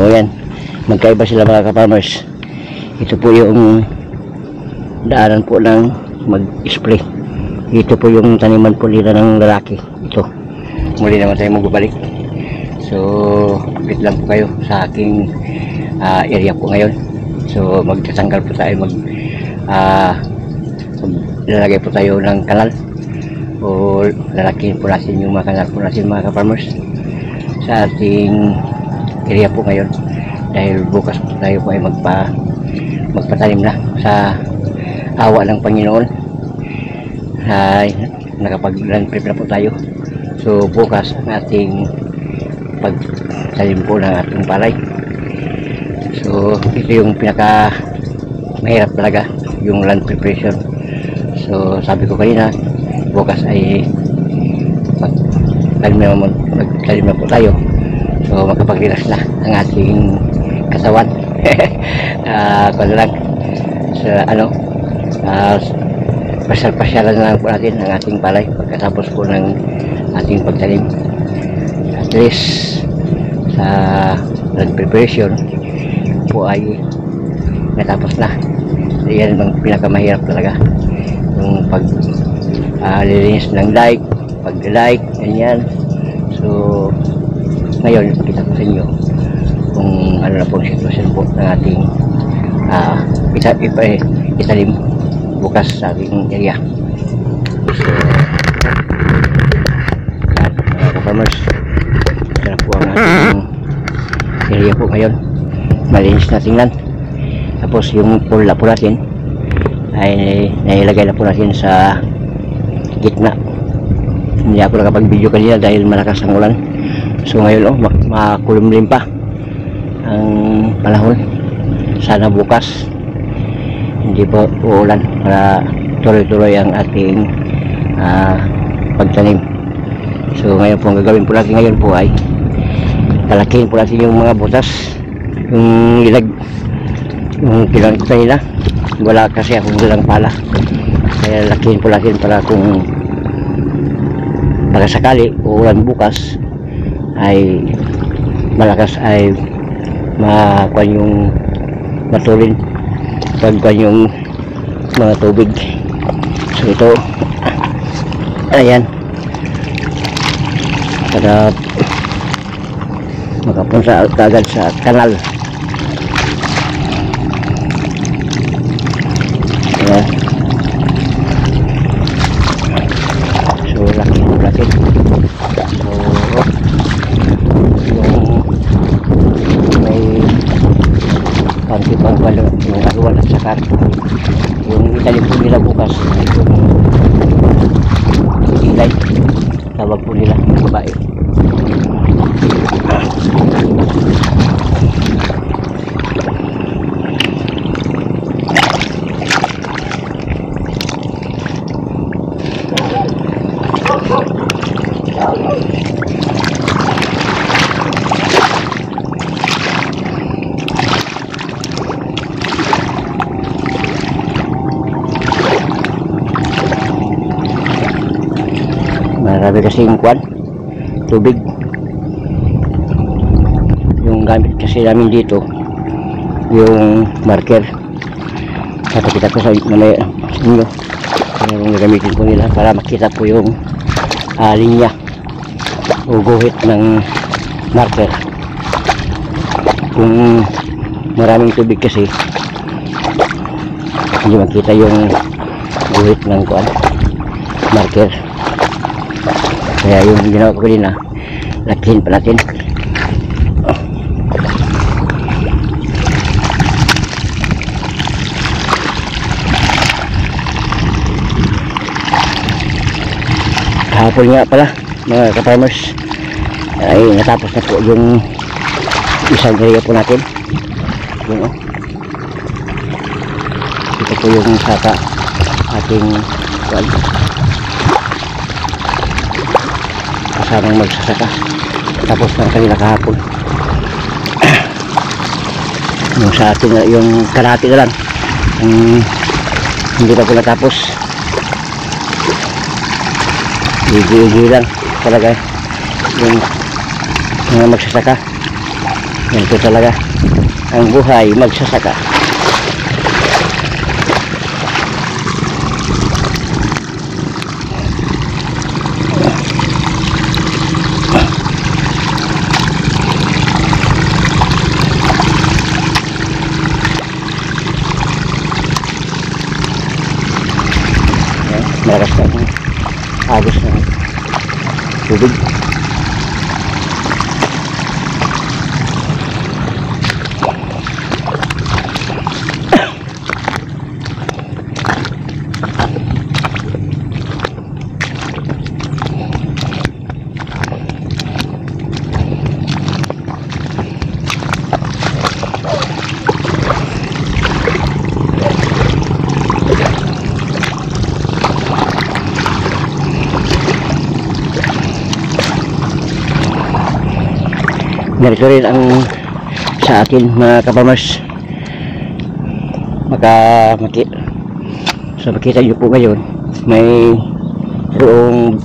yan, magkaiba sila mga ka-farmers. Ito po yung daanan po ng mag-spray. Ito po yung taniman po nila ng lalaki. Ito, muli naman tayo magbabalik. So update lang po kayo sa aking area po ngayon. So magtatanggal po tayo, lalagay po tayo ng kanal, o lalakihin po natin yung mga kanal po natin mga ka-farmers sa ating area po ngayon, dahil bukas po tayo po ay magpatanim na sa awa ng Panginoon. Ay nakapag-land prep na po tayo. So bukas ang ating pagtanim po ng ating palay. So ito yung pinaka mahirap talaga, yung land preparation. So sabi ko kanina, bukas ay magtanim na po tayo. So makapag-relax na ang ating katawan. Kung lang sa pasyal-pasyalan na lang po natin ang ating palay pagkatapos po ng ating pagtanim. At least sa land preparation po ay natapos na. Yan ang pinakamahirap talaga, yung paglilinis ng dike, pag-like, ganyan. So ngayon kita ko sa inyo kung ano na pong sitwasyon po ng ating italim bukas sa ating area. So mga ka-farmers, ito na po ang ating area po ngayon. Malinis na tingnan. Tapos yung pula po natin ay nailagay na po natin sa gitna. Hindi ako nakapag-video kanina dahil malakas ang ulan. So ngayon makulumlim pa ang panahon. Sana bukas hindi po uulan para tuloy-tuloy ang ating pagtanim. So ngayon po ang gagawin po natin ngayon po ay talakihin po natin yung mga butas, yung ilag, yung kinakita nila. Wala kasi akong dalang pala, kaya lakihin po natin para kung sakali uulan bukas ay malakas, ay makuha yung matulin, pagkuha yung mga tubig. So ito, ayan, para makapunta agad sa kanal. Ayan. So laki. So yung may panti pang yung aluwal at sakar, yung italim po nila bukas, yung ilay tawag po nila, babae. Marami kasing tubig. Yung gamit kasi namin dito yung marker. Kita ko sa inyo yung gagamitin po nila para makita po yung linya o guhit ng marker. Kung maraming tubig kasi hindi makita yung guhit ng marker. Kaya yung ginawa ko kanina, lakihin pa natin. Kahapon nga pala mga ka-farmers ay natapos na po yung isang area po natin. Yun, ito po yung saka ating kasamang magsasaka. Tapos na kanila kahapon. Yung sa atin, yung kalahati na lang, hindi pa po natapos. Igi lang talaga yung mga magsasaka. Ganito talaga ang buhay magsasaka. Malakas na ang agos ng tubig. Ganito rin ang sa atin mga kapamers. So makita nyo po ngayon may roong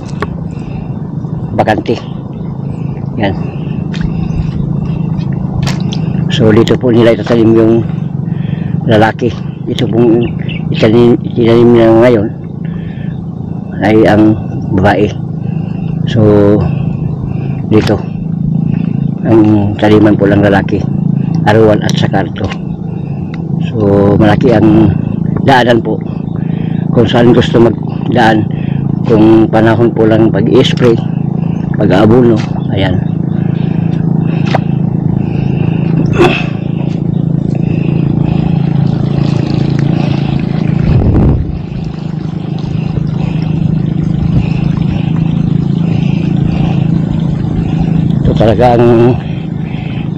bakante. Yan. So dito po nila itatanim yung lalaki. Ito pong itinanim na ngayon ay ang babae. So dito ang taliman po lang lalaki, Arwan at Sakarto. So malaki ang daanan po kung saan gusto magdaan, kung panahon po lang pag-i-spray, pag-aabuno. Ayan. Talaga ang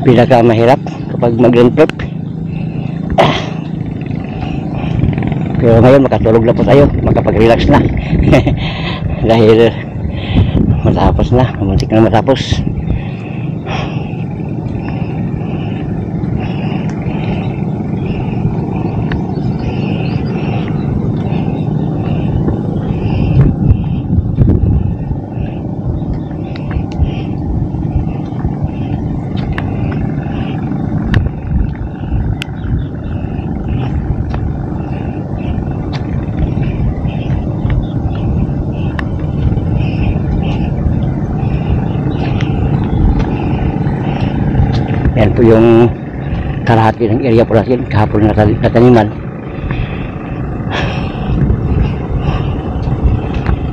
pinakamahirap kapag mag-land prep. Pero ngayon makatulog na po tayo, makapag-relax na. Dahil matapos na, muntik na matapos. Yan po yung kalahati ng area po natin kahapon na nataniman.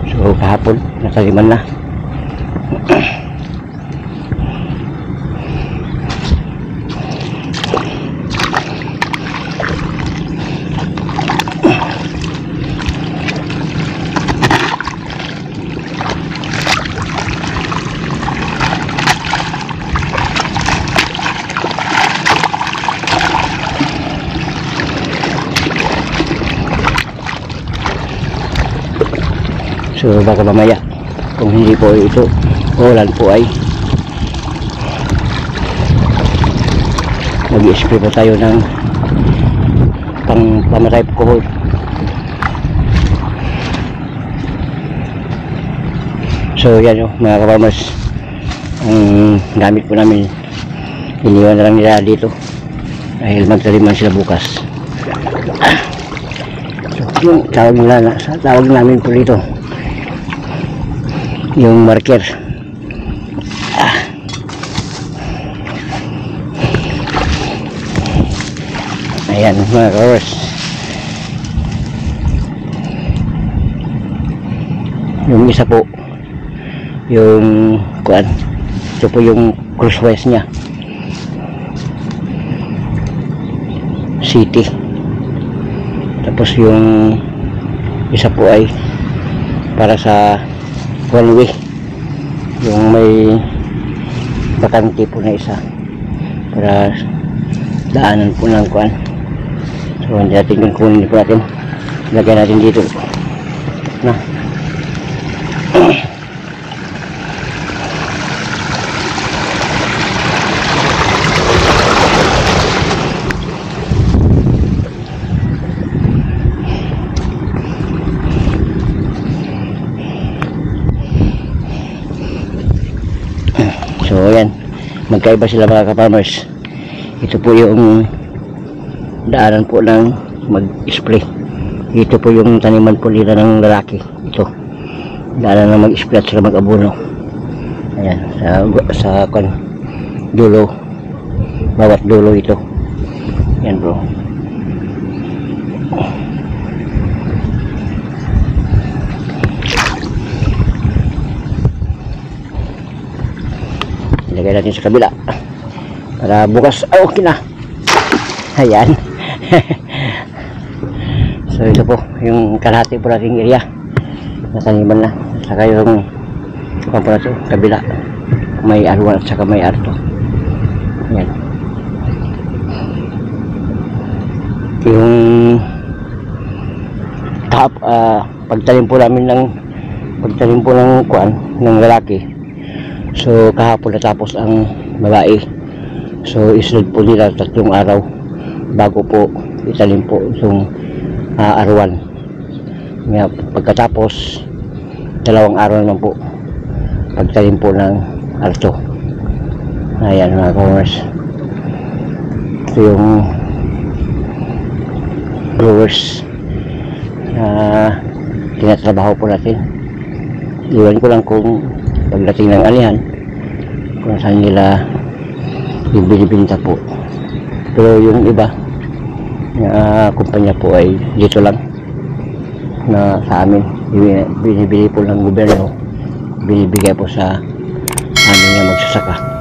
So kahapon nataniman na. So baka mamaya kung hindi po ito ulan po ay mag-i-spray po tayo ng pamatay alcohol. So yan o mga kaparmers, ang gamit po namin iniwan na lang nila dito dahil magtaliman sila bukas. So yung tawag namin po dito yung marker. Ayan mga kaparmers, yung isa po yung kuan, ito po yung crosswise nya, city. Tapos yung isa po ay para sa one way, yung may bakante po na isa para daanan po ng kuan. So hindi natin kunin po natin, lagyan natin dito na. So ayan, magkaiba sila mga ka-farmers. Ito po yung daanan po ng mag-spray. Ito po yung taniman po nila ng lalaki. Ito. Daanan na mag-spray at sila mag-abono. Ayan. Sa dulo. Bawat dulo ito. Ayan bro. Ilagay natin sa kabila para bukas okay na. Ayan. So ito po yung kalahati po nating area na taniman na, saka yung pamparaso kabila may arwan at saka may arto. Ayan. Yung pagtanim po namin ng kuan ng lalaki. So kahapon natapos ang babae. So isunod po nila 3 araw bago po itanim po yung arwan. Nga, pagkatapos 2 araw naman po pagtanim po ng arto. Ayan mga ka-farmers. Ito yung growers na tinatrabaho po natin. Iwan ko lang kung pagdating ng anihan kung saan nila yung binibinta po, pero yung iba na kumpanya po ay dito lang na sa amin binibili po ng gobyerno, binibigay po sa amin na magsasaka.